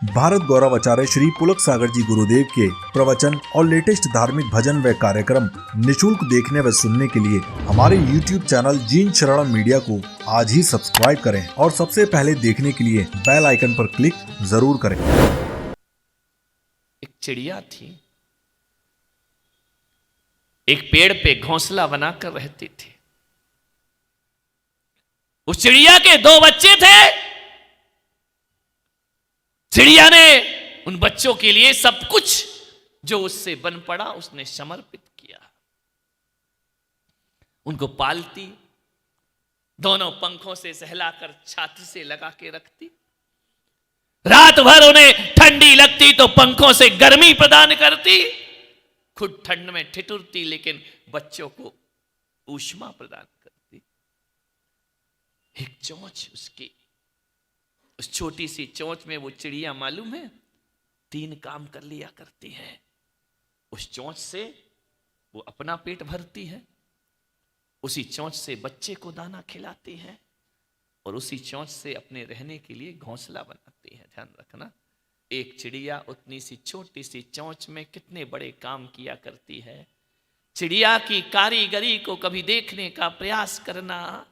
भारत गौरव आचार्य श्री पुलक सागर जी गुरुदेव के प्रवचन और लेटेस्ट धार्मिक भजन व कार्यक्रम निशुल्क देखने व सुनने के लिए हमारे YouTube चैनल जीन शरणम मीडिया को आज ही सब्सक्राइब करें और सबसे पहले देखने के लिए बेल आइकन पर क्लिक जरूर करें। एक चिड़िया थी, एक पेड़ पे घोंसला बनाकर रहती थी। उस चिड़िया के 2 बच्चे थे। चिड़िया ने उन बच्चों के लिए सब कुछ जो उससे बन पड़ा उसने समर्पित किया। उनको पालती, दोनों पंखों से सहलाकर छाती से लगा के रखती, रात भर उन्हें ठंडी लगती तो पंखों से गर्मी प्रदान करती, खुद ठंड में ठिठुरती लेकिन बच्चों को ऊष्मा प्रदान करती। एक चोंच उसकी, उस छोटी सी चोंच में वो चिड़िया मालूम है 3 काम कर लिया करती है। उस चोंच से वो अपना पेट भरती है, उसी चोंच से बच्चे को दाना खिलाती है और उसी चोंच से अपने रहने के लिए घोंसला बनाती है। ध्यान रखना, एक चिड़िया उतनी सी छोटी सी चोंच में कितने बड़े काम किया करती है। चिड़िया की कारीगरी को कभी देखने का प्रयास करना।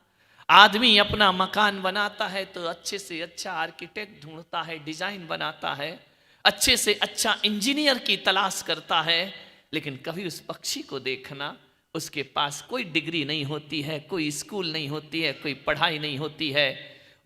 आदमी अपना मकान बनाता है तो अच्छे से अच्छा आर्किटेक्ट ढूंढता है, डिजाइन बनाता है, अच्छे से अच्छा इंजीनियर की तलाश करता है, लेकिन कभी उस पक्षी को देखना, उसके पास कोई डिग्री नहीं होती है, कोई स्कूल नहीं होती है, कोई पढ़ाई नहीं होती है,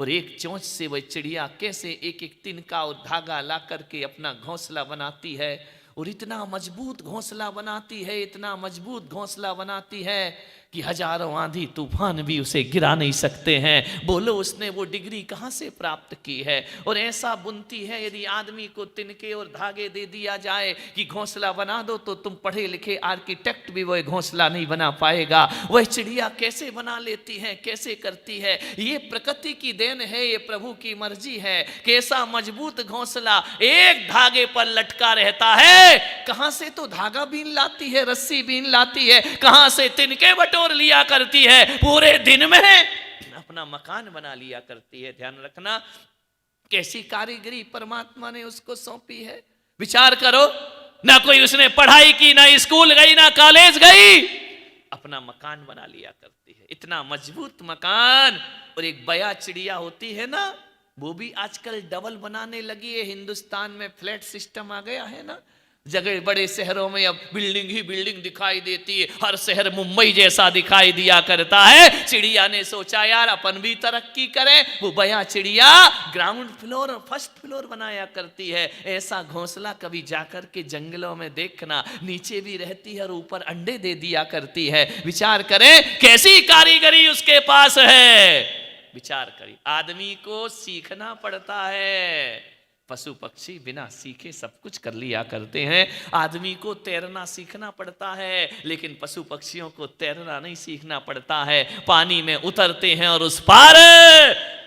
और एक चोंच से वह चिड़िया कैसे एक एक तिनका और धागा ला करके अपना घोंसला बनाती है। और इतना मजबूत घोंसला बनाती है, इतना मजबूत घोंसला बनाती है कि हजारों आंधी तूफान भी उसे गिरा नहीं सकते हैं। बोलो उसने वो डिग्री कहाँ से प्राप्त की है। और ऐसा बुनती है, यदि आदमी को तिनके और धागे दे दिया जाए कि घोंसला बना दो तो तुम पढ़े लिखे आर्किटेक्ट भी वह घोंसला नहीं बना पाएगा। वह चिड़िया कैसे बना लेती है, कैसे करती है, ये प्रकृति की देन है, ये प्रभु की मर्जी है। कैसा मजबूत घोंसला एक धागे पर लटका रहता है। कहां से तो धागा बीन लाती है, रस्सी बीन लाती है, कहां से तिनके बटोर लिया करती है, पूरे दिन में अपना मकान बना लिया करती है। ध्यान रखना, कैसी कारीगरी परमात्मा ने उसको सौंपी है। विचार करो, ना कोई उसने पढ़ाई की, ना स्कूल गई, ना कॉलेज गई, अपना मकान बना लिया करती है। इतना मजबूत मकान। और एक बया चिड़िया होती है ना, वो भी आजकल डबल बनाने लगी है। हिंदुस्तान में फ्लैट सिस्टम आ गया है ना, जगह बड़े शहरों में अब बिल्डिंग ही बिल्डिंग दिखाई देती है, हर शहर मुंबई जैसा दिखाई दिया करता है। चिड़िया ने सोचा यार अपन भी तरक्की करें। वो बया चिड़िया ग्राउंड फ्लोर और फर्स्ट फ्लोर बनाया करती है। ऐसा घोंसला कभी जाकर के जंगलों में देखना, नीचे भी रहती है और ऊपर अंडे दे दिया करती है। विचार करें कैसी कारीगरी उसके पास है। विचार करिए, आदमी को सीखना पड़ता है। पशु पक्षी बिना सीखे सब कुछ कर लिया करते हैं। आदमी को तैरना सीखना पड़ता है, लेकिन पशु पक्षियों को तैरना नहीं सीखना पड़ता है। पानी में उतरते हैं और उस पार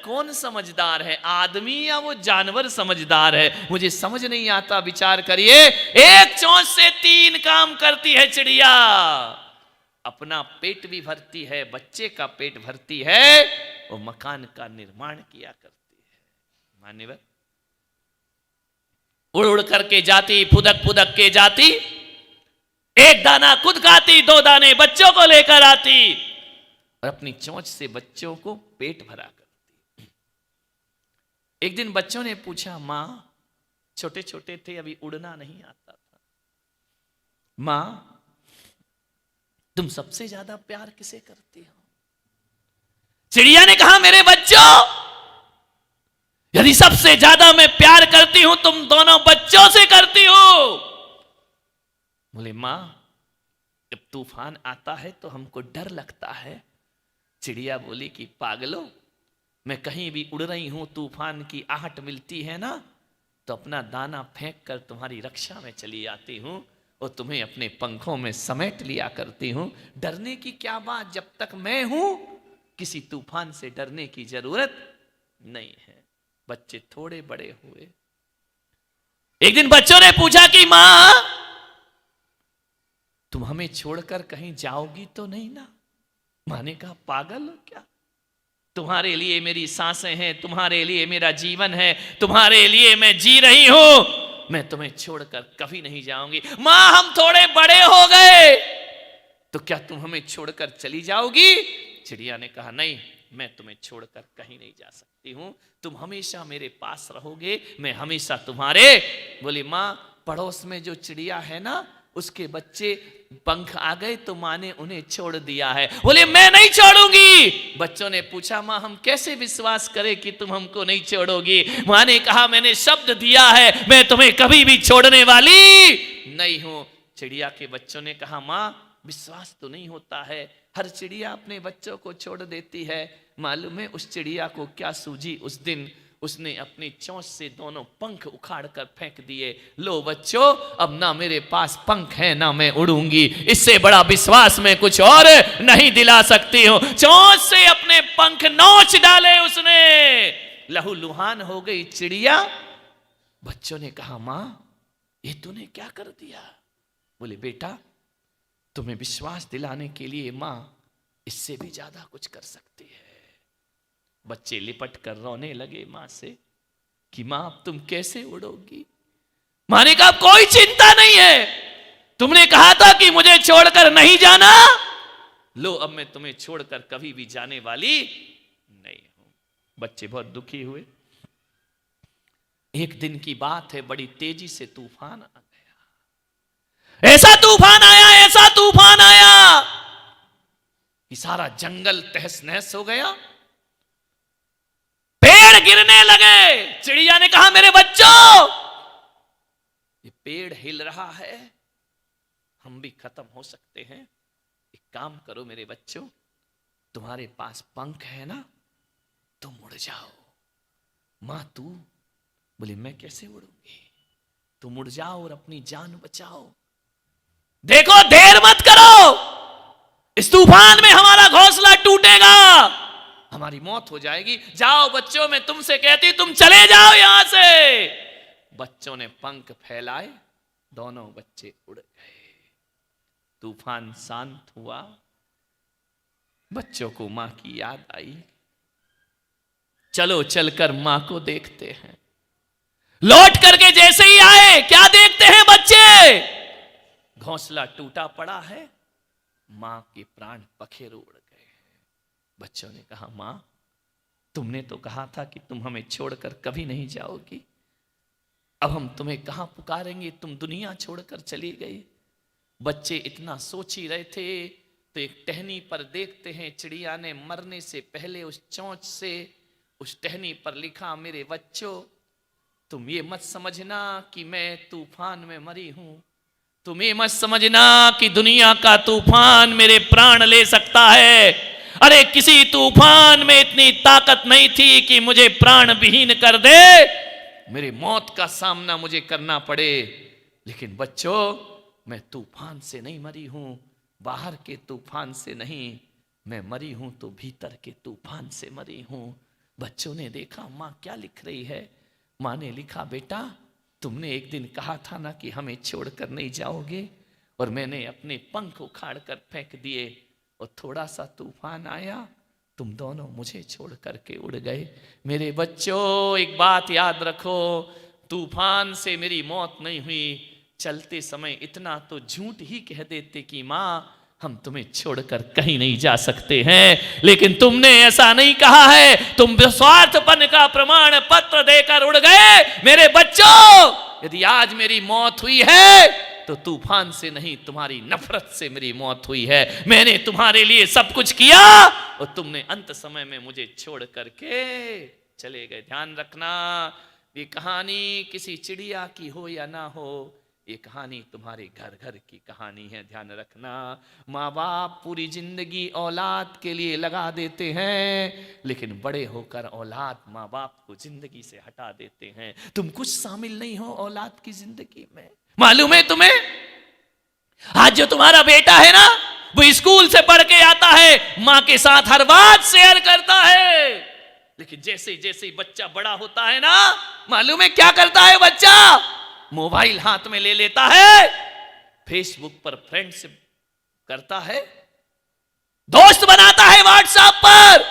कौन समझदार है, आदमी या वो जानवर समझदार है, मुझे समझ नहीं आता। विचार करिए, एक चोंच से 3 काम करती है चिड़िया। अपना पेट भी भरती है, बच्चे का पेट भरती है और मकान का निर्माण किया करती है। मान्यवर, उड़ उड़ करके जाती, फुदक फुदक के जाती, एक दाना खुद खाती, 2 दाने बच्चों को लेकर आती और अपनी चोंच से बच्चों को पेट भरा करती। एक दिन बच्चों ने पूछा, मां, छोटे छोटे थे अभी उड़ना नहीं आता था, मां तुम सबसे ज्यादा प्यार किसे करती हो? चिड़िया ने कहा, मेरे बच्चों, यदि सबसे ज्यादा मैं प्यार करती हूं तुम दोनों बच्चों से करती हो। बोले, मां जब तूफान आता है तो हमको डर लगता है। चिड़िया बोली कि पागलो, मैं कहीं भी उड़ रही हूं, तूफान की आहट मिलती है ना तो अपना दाना फेंक कर तुम्हारी रक्षा में चली आती हूं और तुम्हें अपने पंखों में समेट लिया करती हूं। डरने की क्या बात, जब तक मैं हूं किसी तूफान से डरने की जरूरत नहीं है। बच्चे थोड़े बड़े हुए, एक दिन बच्चों ने पूछा कि मां तुम हमें छोड़कर कहीं जाओगी तो नहीं ना? मां ने कहा, पागल हो क्या, तुम्हारे लिए मेरी सांसें हैं, तुम्हारे लिए मेरा जीवन है, तुम्हारे लिए मैं जी रही हूं, मैं तुम्हें छोड़कर कभी नहीं जाऊंगी। मां हम थोड़े बड़े हो गए, तो क्या तुम हमें छोड़कर चली जाओगी? चिड़िया ने कहा नहीं, मैं तुम्हें छोड़कर कहीं नहीं जा सकती हूं, तुम हमेशा मेरे पास रहोगे, मैं हमेशा तुम्हारे। बोली मां पड़ोस में जो चिड़िया है ना, उसके बच्चे पंख आ गए तो मां ने उन्हें छोड़ दिया है। बोले मैं नहीं छोड़ूंगी। बच्चों ने पूछा मां हम कैसे विश्वास करें कि तुम हमको नहीं छोड़ोगी? मां ने कहा मैंने शब्द दिया है, मैं तुम्हें कभी भी छोड़ने वाली नहीं हूं। चिड़िया के बच्चों ने कहा मां विश्वास तो नहीं होता है, हर चिड़िया अपने बच्चों को छोड़ देती है। मालूम है उस चिड़िया को क्या सूझी उस दिन? उसने अपनी चोंच से दोनों पंख उखाड़ कर फेंक दिए। लो बच्चों, अब ना मेरे पास पंख है ना मैं उड़ूंगी, इससे बड़ा विश्वास मैं कुछ और नहीं दिला सकती हूं। चोंच से अपने पंख नोच डाले उसने, लहू लुहान हो गई चिड़िया। बच्चों ने कहा मां ये तूने क्या कर दिया? बोले बेटा तुम्हें विश्वास दिलाने के लिए मां इससे भी ज्यादा कुछ कर सकती है। बच्चे लिपट कर रोने लगे मां से कि मां अब तुम कैसे उड़ोगी? मां ने कहा कोई चिंता नहीं है, तुमने कहा था कि मुझे छोड़कर नहीं जाना, लो अब मैं तुम्हें छोड़कर कभी भी जाने वाली नहीं हूं। बच्चे बहुत दुखी हुए। एक दिन की बात है, बड़ी तेजी से तूफान आ गया। ऐसा तूफान आया, ऐसा तूफान आया कि सारा जंगल तहस नहस हो गया, पेड़ गिरने लगे। चिड़िया ने कहा मेरे बच्चों ये पेड़ हिल रहा है, हम भी खत्म हो सकते हैं, एक काम करो मेरे बच्चों, तुम्हारे पास पंख है ना, तुम उड़ जाओ। मां तू? बोली मैं कैसे उड़ूंगी, तुम उड़ जाओ और अपनी जान बचाओ। देखो देर मत करो, इस तूफान में हमारा घोंसला टूटेगा, हमारी मौत हो जाएगी। जाओ बच्चों मैं तुमसे कहती तुम चले जाओ यहां से। बच्चों ने पंख फैलाए, दोनों बच्चे उड़ गए। तूफान शांत हुआ, बच्चों को मां की याद आई। चलो चलकर मां को देखते हैं। लौट करके जैसे ही आए क्या देखते हैं बच्चे? घोंसला टूटा पड़ा है, मां के प्राण पखेरु उड़ गए। बच्चों ने कहा मां तुमने तो कहा था कि तुम हमें छोड़कर कभी नहीं जाओगी, अब हम तुम्हें कहां पुकारेंगे, तुम दुनिया छोड़कर चली गई। बच्चे इतना सोच ही रहे थे तो एक टहनी पर देखते हैं चिड़िया ने मरने से पहले उस चोंच से उस टहनी पर लिखा मेरे बच्चों तुम ये मत समझना कि मैं तूफान में मरी हूं, तुम ये मत समझना कि दुनिया का तूफान मेरे प्राण ले सकता है। अरे किसी तूफान में इतनी ताकत नहीं थी कि मुझे प्राण विहीन कर दे, मेरी मौत का सामना मुझे करना पड़े। लेकिन बच्चों मैं तूफान से नहीं मरी हूं, बाहर के तूफान से नहीं, मैं मरी हूं तो भीतर के तूफान से मरी हूं। बच्चों ने देखा मां क्या लिख रही है। मां ने लिखा बेटा तुमने एक दिन कहा था ना कि हमें छोड़कर नहीं जाओगे, और मैंने अपने पंख उखाड़ कर फेंक दिए और थोड़ा सा तूफान आया, तुम दोनों मुझे छोड़ करके उड़ गए। मेरे बच्चों एक बात याद रखो, तूफान से मेरी मौत नहीं हुई, चलते समय इतना तो झूठ ही कह देते कि मां हम तुम्हें छोड़कर कहीं नहीं जा सकते हैं, लेकिन तुमने ऐसा नहीं कहा है, तुम स्वार्थपन का प्रमाण पत्र देकर उड़ गए। मेरे बच्चों यदि आज मेरी मौत हुई है तो तूफान से नहीं, तुम्हारी नफरत से मेरी मौत हुई है। मैंने तुम्हारे लिए सब कुछ किया और तुमने अंत समय में मुझे छोड़ करके चले गए। ध्यान रखना ये कहानी किसी चिड़िया की हो या ना हो, ये कहानी तुम्हारे घर घर की कहानी है। ध्यान रखना माँ बाप पूरी जिंदगी औलाद के लिए लगा देते हैं, लेकिन बड़े होकर औलाद माँ बाप को जिंदगी से हटा देते हैं। तुम कुछ शामिल नहीं हो औलाद की जिंदगी में, मालूम है तुम्हें? आज जो तुम्हारा बेटा है ना, वो स्कूल से पढ़ के आता है, मां के साथ हर बात शेयर करता है, लेकिन जैसे जैसे बच्चा बड़ा होता है ना, मालूम है क्या करता है बच्चा? मोबाइल हाथ में ले लेता है, फेसबुक पर फ्रेंडशिप करता है, दोस्त बनाता है व्हाट्सएप पर,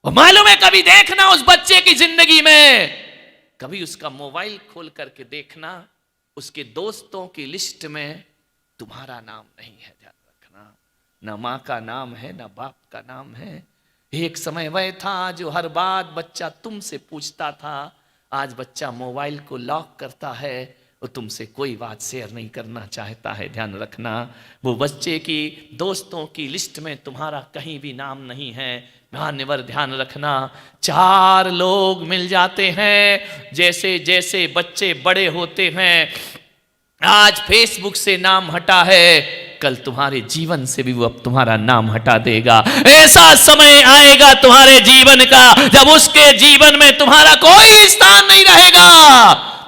और मालूम है, कभी देखना उस बच्चे की जिंदगी में, कभी उसका मोबाइल खोल करके देखना, उसके दोस्तों की लिस्ट में तुम्हारा नाम नहीं है। ध्यान रखना, ना माँ का नाम है, ना बाप का नाम है। एक समय वह था जो हर बात बच्चा तुमसे पूछता था, आज बच्चा मोबाइल को लॉक करता है और तुमसे कोई बात शेयर नहीं करना चाहता है। ध्यान रखना, वो बच्चे की दोस्तों की लिस्ट में तुम्हारा कहीं भी नाम नहीं है। मान्यवर ध्यान रखना, 4 लोग मिल जाते हैं। जैसे जैसे बच्चे बड़े होते हैं, आज फेसबुक से नाम हटा है, कल तुम्हारे जीवन से भी वो अब तुम्हारा नाम हटा देगा। ऐसा समय आएगा तुम्हारे जीवन का जब उसके जीवन में तुम्हारा कोई स्थान नहीं रहेगा।